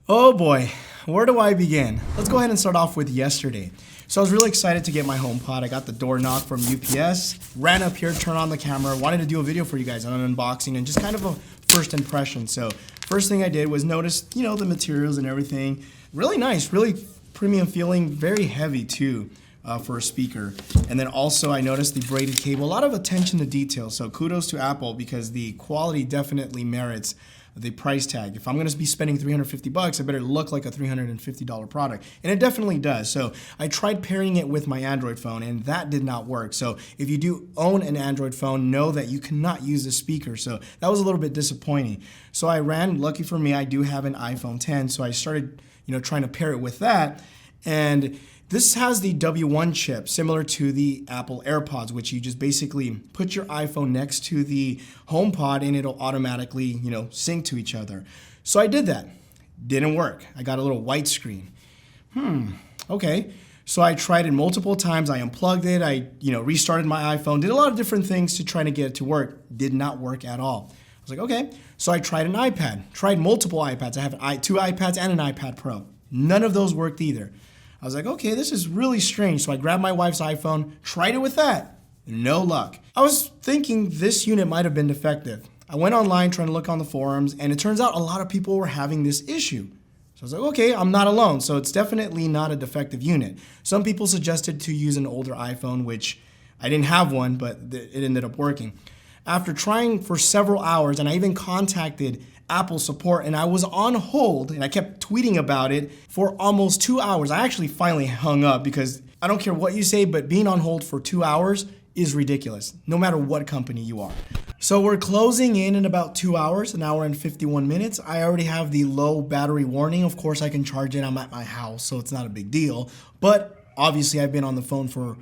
Oh boy, where do I begin? Let's go ahead and start off with yesterday. So I was really excited to get my HomePod. I got the door knock from UPS, ran up here, turned on the camera, wanted to do a video for you guys on an unboxing and just kind of a first impression. So first thing I did was notice, the materials and everything. Really nice, really premium feeling, very heavy too. For a speaker. And then also I noticed the braided cable, a lot of attention to detail. So kudos to Apple because the quality definitely merits the price tag. If I'm gonna be spending $350, I better look like a $350 product. And it definitely does. So I tried pairing it with my Android phone and that did not work. So if you do own an Android phone, know that you cannot use the speaker. So that was a little bit disappointing. So I ran, lucky for me, I do have an iPhone 10. So I started, trying to pair it with that. And this has the W1 chip, similar to the Apple AirPods, which you just basically put your iPhone next to the HomePod and it'll automatically, sync to each other. So I did that. Didn't work. I got a little white screen. Okay. So I tried it multiple times. I unplugged it. I, restarted my iPhone, did a lot of different things to try to get it to work. Did not work at all. I was like, okay. So I tried an iPad, tried multiple iPads. I have two iPads and an iPad Pro. None of those worked either. I was like, okay, this is really strange. So I grabbed my wife's iPhone, tried it with that. No luck. I was thinking this unit might have been defective. I went online trying to look on the forums, and it turns out a lot of people were having this issue. So I was like, okay, I'm not alone. So it's definitely not a defective unit. Some people suggested to use an older iPhone, which I didn't have one, but it ended up working. After trying for several hours, and I even contacted Apple support, and I was on hold, and I kept tweeting about it for almost 2 hours. I actually finally hung up because I don't care what you say, but being on hold for 2 hours is ridiculous, no matter what company you are. So we're closing in about 2 hours, an hour and 51 minutes. I already have the low battery warning. Of course, I can charge it. I'm at my house, so it's not a big deal. But obviously, I've been on the phone for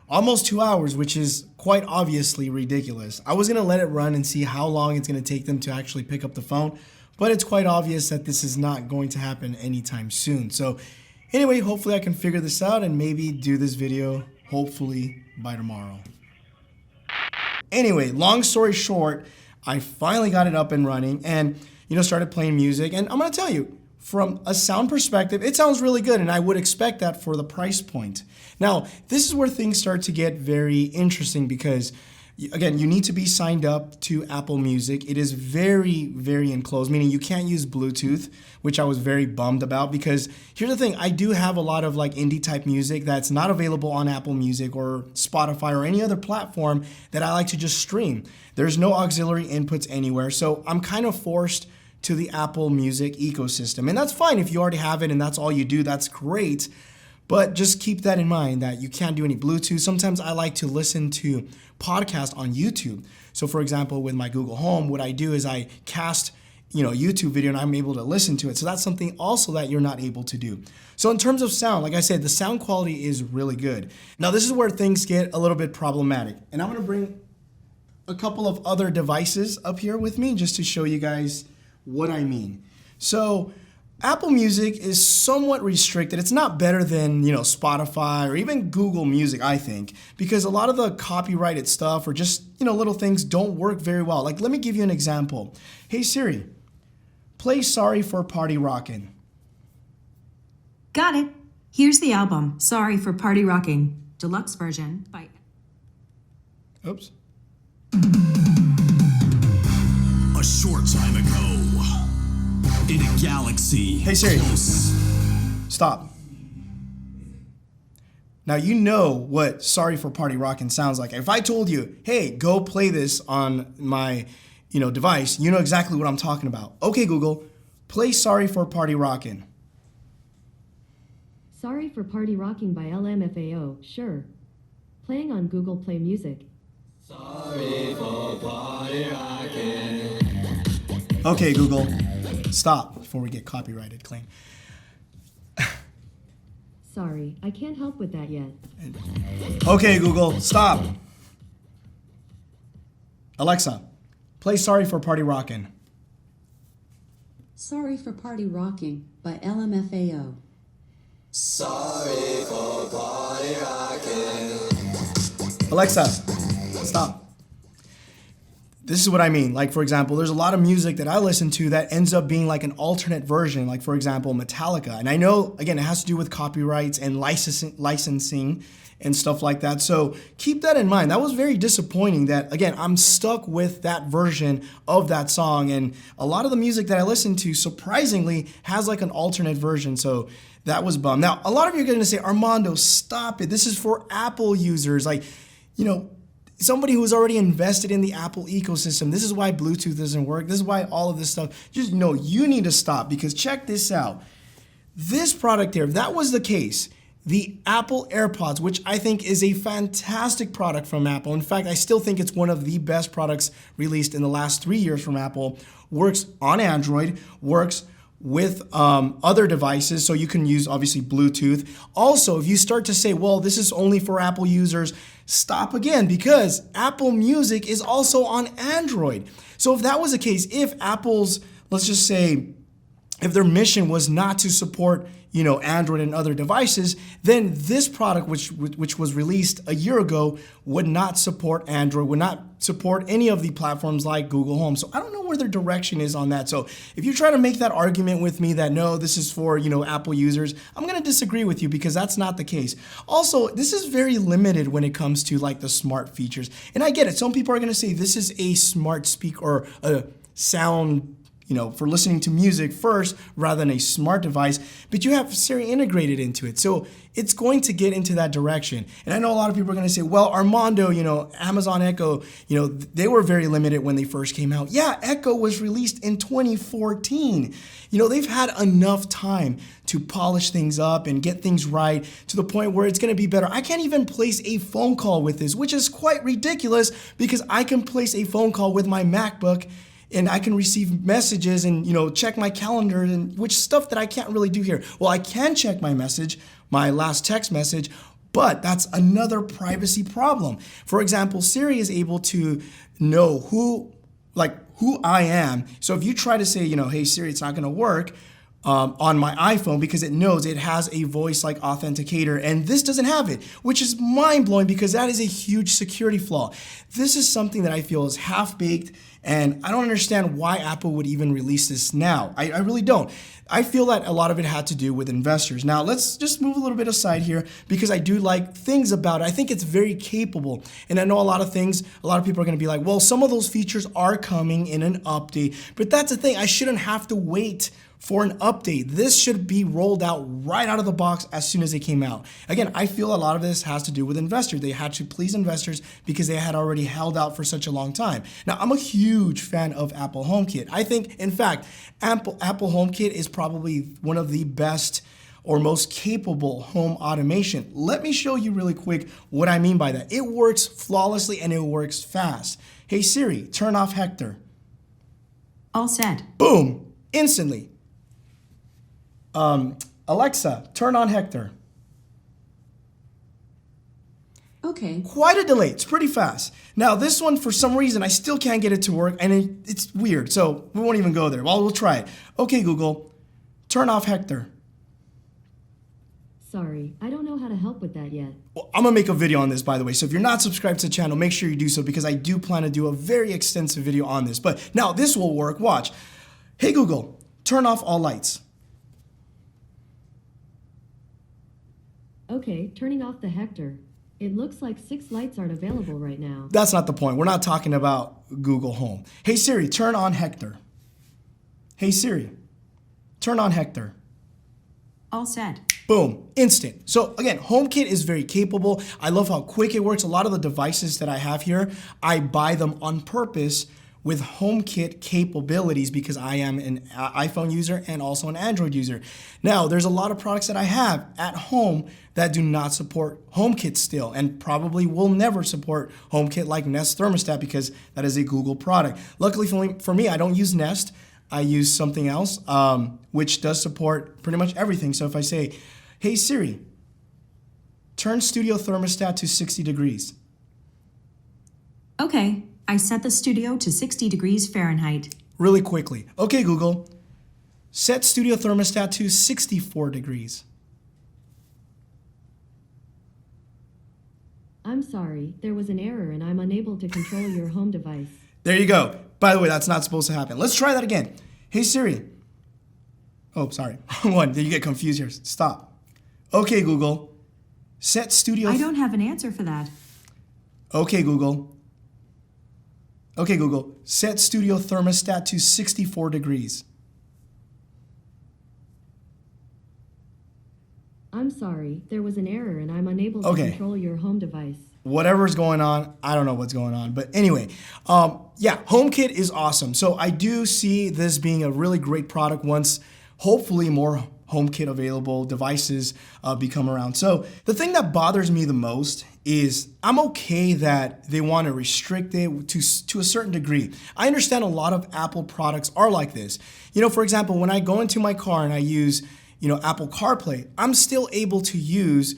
almost 2 hours, which is quite obviously ridiculous. I was gonna let it run and see how long it's gonna take them to actually pick up the phone, but it's quite obvious that this is not going to happen anytime soon. So anyway, hopefully I can figure this out and maybe do this video, hopefully by tomorrow. Anyway, long story short, I finally got it up and running and, started playing music. And I'm gonna tell you, from a sound perspective, it sounds really good, and I would expect that for the price point. Now, this is where things start to get very interesting because, again, you need to be signed up to Apple Music. It is very, very enclosed, meaning you can't use Bluetooth, which I was very bummed about because here's the thing, I do have a lot of indie type music that's not available on Apple Music or Spotify or any other platform that I like to just stream. There's no auxiliary inputs anywhere, so I'm kind of forced to the Apple Music ecosystem. And that's fine if you already have it and that's all you do, that's great. But just keep that in mind that you can't do any Bluetooth. Sometimes I like to listen to podcasts on YouTube. So for example, with my Google Home, what I do is I cast a YouTube video and I'm able to listen to it. So that's something also that you're not able to do. So in terms of sound, like I said, the sound quality is really good. Now this is where things get a little bit problematic. And I'm gonna bring a couple of other devices up here with me just to show you guys what I mean. So Apple Music is somewhat restricted. It's not better than, Spotify or even Google Music, I think, because a lot of the copyrighted stuff or just, little things don't work very well. Like, let me give you an example. Hey Siri, play Sorry for Party Rockin'. Got it. Here's the album, Sorry for Party Rocking, deluxe version by... Oops. A short time ago, in a galaxy. Hey Siri, close. Stop. Now you know what Sorry for Party Rockin' sounds like. If I told you, hey, go play this on my device, you know exactly what I'm talking about. Okay, Google, play Sorry for Party Rockin'. Sorry for Party Rocking by LMFAO, sure. Playing on Google Play Music. Sorry for party rocking. Okay, Google, stop before we get copyrighted claim. Sorry, I can't help with that yet. Okay, Google, stop. Alexa, play Sorry for Party Rockin'. Sorry for Party Rocking by LMFAO. Sorry for party rocking. Alexa, stop. This is what I mean. Like, for example, there's a lot of music that I listen to that ends up being like an alternate version, like, for example, Metallica. And I know, again, it has to do with copyrights and licensing and stuff like that. So keep that in mind. That was very disappointing that, again, I'm stuck with that version of that song. And a lot of the music that I listen to, surprisingly, has like an alternate version. So that was bummed. Now, a lot of you are going to say, Armando, stop it. This is for Apple users. Like, you know, somebody who's already invested in the Apple ecosystem. This is why Bluetooth doesn't work. This is why all of this stuff. Just know you need to stop, because check this out. This product here, if that was the case, the Apple AirPods, which I think is a fantastic product from Apple. In fact, I still think it's one of the best products released in the last 3 years from Apple. Works on Android, works with other devices, so you can use obviously Bluetooth. Also, if you start to say, well, this is only for Apple users, stop again, because Apple Music is also on Android. So if that was the case, if Apple's, let's just say, if their mission was not to support, you know, Android and other devices, then this product, which was released a year ago, would not support Android, would not support any of the platforms like Google Home. So I don't know where their direction is on that. So if you try to make that argument with me that no, this is for, you know, Apple users, I'm going to disagree with you, because that's not the case. Also, this is very limited when it comes to like the smart features. And I get it. Some people are going to say this is a smart speaker or a sound, you know, for listening to music first rather than a smart device, but you have Siri integrated into it. So it's going to get into that direction. And I know a lot of people are going to say, well, Armando, you know, Amazon Echo, you know, they were very limited when they first came out. Yeah, Echo was released in 2014. You know, they've had enough time to polish things up and get things right to the point where it's going to be better. I can't even place a phone call with this, which is quite ridiculous, because I can place a phone call with my MacBook and I can receive messages and, you know, check my calendar, and which stuff that I can't really do here. Well, I can check my message, my last text message, but that's another privacy problem. For example, Siri is able to know who I am. So if you try to say, you know, hey Siri, it's not going to work on my iPhone, because it knows it has a voice like authenticator, and this doesn't have it, which is mind-blowing, because that is a huge security flaw. This is something that I feel is half-baked, and I don't understand why Apple would even release this now. I really don't. I feel that a lot of it had to do with investors. Now, let's just move a little bit aside here, because I do like things about it. I think it's very capable. And I know a lot of people are going to be like, well, some of those features are coming in an update. But that's the thing. I shouldn't have to wait for an update. This should be rolled out right out of the box as soon as it came out. Again, I feel a lot of this has to do with investors. They had to please investors because they had already held out for such a long time. Now, I'm a huge fan of Apple HomeKit. I think, in fact, Apple HomeKit is probably one of the best or most capable home automation. Let me show you really quick what I mean by that. It works flawlessly and it works fast. Hey Siri, turn off Hector. All set. Boom, instantly. Alexa, turn on Hector. Okay. Quite a delay. It's pretty fast. Now, this one, for some reason, I still can't get it to work, and it's weird, so we won't even go there. Well, we'll try it. Okay, Google, turn off Hector. Sorry, I don't know how to help with that yet. Well, I'm going to make a video on this, by the way, so if you're not subscribed to the channel, make sure you do so, because I do plan to do a very extensive video on this. But now, this will work. Watch. Hey, Google, turn off all lights. Okay, turning off the Hector. It looks like 6 lights aren't available right now. That's not the point. We're not talking about Google Home. Hey Siri, turn on Hector. Hey Siri, turn on Hector. All set. Boom, instant. So again, HomeKit is very capable. I love how quick it works. A lot of the devices that I have here, I buy them on purpose with HomeKit capabilities because I am an iPhone user and also an Android user. Now, there's a lot of products that I have at home that do not support HomeKit still, and probably will never support HomeKit, like Nest Thermostat, because that is a Google product. Luckily for me, I don't use Nest. I use something else, which does support pretty much everything. So if I say, hey Siri, turn studio thermostat to 60 degrees. Okay, I set the studio to 60 degrees Fahrenheit. Really quickly. Okay, Google, set studio thermostat to 64 degrees. I'm sorry, there was an error and I'm unable to control your home device. There you go. By the way, that's not supposed to happen. Let's try that again. Hey Siri. Oh, sorry. Wrong one. Did you get confused here? Stop. Okay, Google. Set studio. I don't have an answer for that. Okay, Google. Okay, Google. Set studio thermostat to 64 degrees. I'm sorry, there was an error and I'm unable to Okay. control your home device. Whatever's going on, I don't know what's going on. But anyway, yeah, HomeKit is awesome. So I do see this being a really great product once hopefully more HomeKit available devices become around. So the thing that bothers me the most is I'm okay that they want to restrict it to a certain degree. I understand a lot of Apple products are like this. You know, for example, when I go into my car and I use, you know, Apple CarPlay, I'm still able to use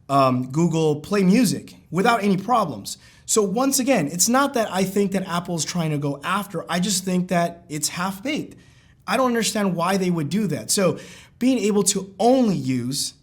Google Play Music without any problems. So once again, it's not that I think that Apple's trying to go after, I just think that it's half-baked. I don't understand why they would do that. So being able to only use,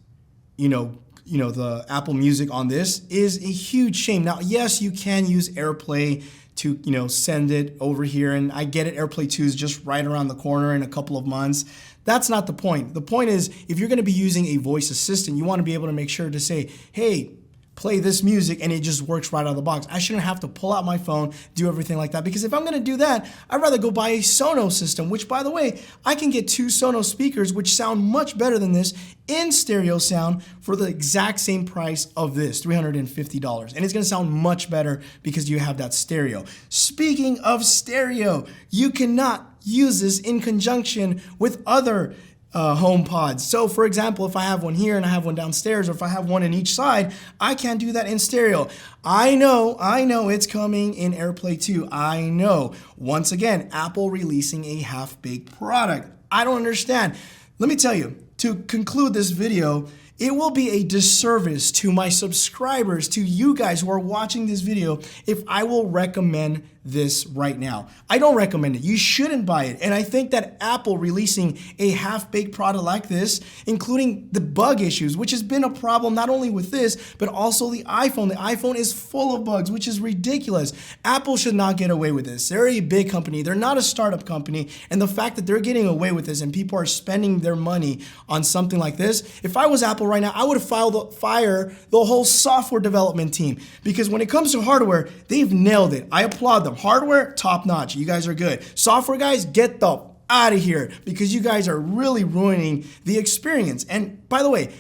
you know, the Apple Music on this is a huge shame. Now, yes, you can use AirPlay to, you know, send it over here. And I get it, AirPlay 2 is just right around the corner in a couple of months. That's not the point. The point is, if you're gonna be using a voice assistant, you wanna be able to make sure to say, hey, play this music, and it just works right out of the box. I shouldn't have to pull out my phone, do everything like that, because if I'm gonna do that, I'd rather go buy a Sonos system, which, by the way, I can get 2 Sonos speakers, which sound much better than this in stereo sound for the exact same price of this, $350. And it's gonna sound much better because you have that stereo. Speaking of stereo, you cannot use this in conjunction with other HomePods. So for example, if I have one here and I have one downstairs, or if I have one in each side, I can't do that in stereo. I know it's coming in AirPlay 2. I know. Once again, Apple releasing a half-baked product. I don't understand. Let me tell you, to conclude this video, it will be a disservice to my subscribers, to you guys who are watching this video, if I will recommend this right now. I don't recommend it. You shouldn't buy it. And I think that Apple releasing a half-baked product like this, including the bug issues, which has been a problem not only with this, but also the iPhone. The iPhone is full of bugs, which is ridiculous. Apple should not get away with this. They're a big company. They're not a startup company. And the fact that they're getting away with this and people are spending their money on something like this, if I was Apple right now, I would fire the whole software development team, because when it comes to hardware, they've nailed it. I applaud them. Hardware, top notch. You guys are good. Software guys, get the out of here, because you guys are really ruining the experience. And by the way,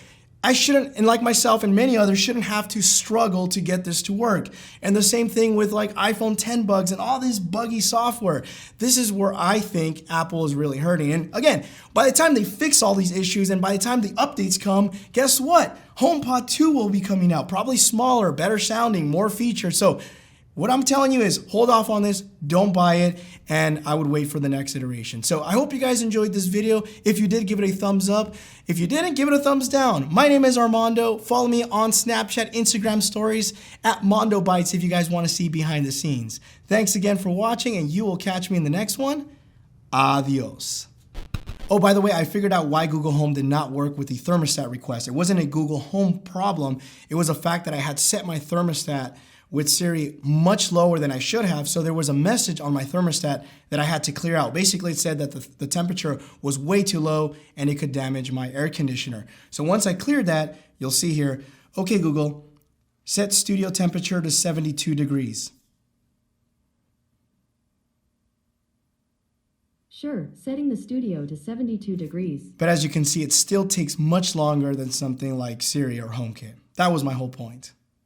I shouldn't, and like myself and many others, shouldn't have to struggle to get this to work. And the same thing with like iPhone 10 bugs and all this buggy software. This is where I think Apple is really hurting. And again, by the time they fix all these issues and by the time the updates come, guess what? HomePod 2 will be coming out, probably smaller, better sounding, more features. So what I'm telling you is hold off on this, don't buy it, and I would wait for the next iteration. So I hope you guys enjoyed this video. If you did, give it a thumbs up. If you didn't, give it a thumbs down. My name is Armando. Follow me on Snapchat, Instagram stories at Mondo Bites if you guys want to see behind the scenes. Thanks again for watching, and you will catch me in the next one. Adios. Oh, by the way, I figured out why Google Home did not work with the thermostat request. It wasn't a Google Home problem. It was a fact that I had set my thermostat with Siri much lower than I should have, so there was a message on my thermostat that I had to clear out. Basically, it said that the temperature was way too low and it could damage my air conditioner. So once I cleared that, you'll see here, okay, Google, set studio temperature to 72 degrees. Sure, setting the studio to 72 degrees. But as you can see, it still takes much longer than something like Siri or HomeKit. That was my whole point.